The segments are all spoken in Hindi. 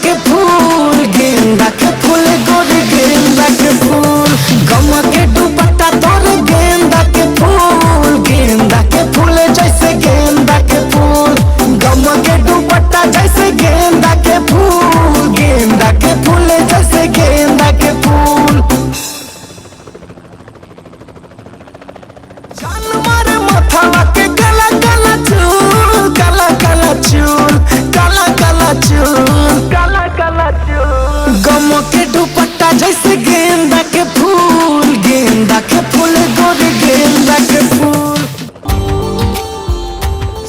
के फूल, गेंदा के फूल गोरी गेंदा के फूल, गम के दुपट्टा तोर गेंदा के फूल, गेंदा के फूल जैसे गेंदा के फूल, गम के दुपट्टा जैसे गेंदा के फूल, गेंदा के फूल जैसे गेंदा के फूल। जान मारे माथा के काला काला चूल, काला काला चूल, काला काला चूल, काला काला चूल, गम के दुपट्टा जैसे गेंदा के फूल, गेंदा के फूल गोरी गेंदा के फूल।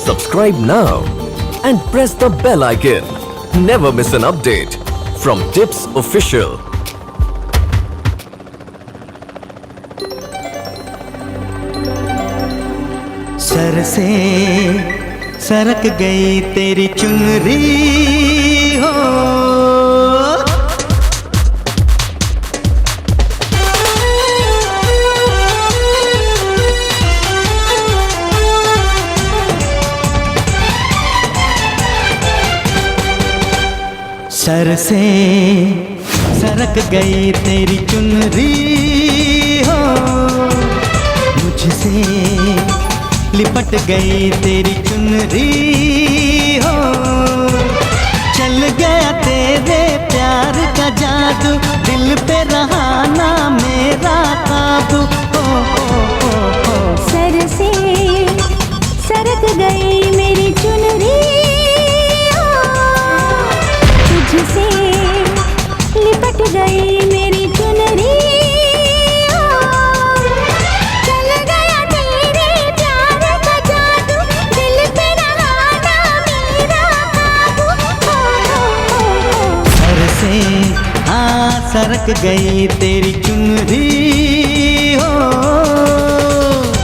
Subscribe now and press the bell icon. Never miss an update from Tips Official. Sir से सरक गई तेरी चुनरी हो, सर से सरक गई तेरी चुनरी हो, मुझसे लिपट गई तेरी चुनरी हो, चल गया तेरे प्यार का जादू, दिल पे रहा ना मेरा काबू। सर से सरक गई मेरी चुनरी हो, तुझसे लिपट गई मेरी चुनरी हो, चल गया तेरे प्यार का जादू, दिल पे रहा ना मेरा काबू। सर से हाँ सरक गई तेरी चुनरी हो।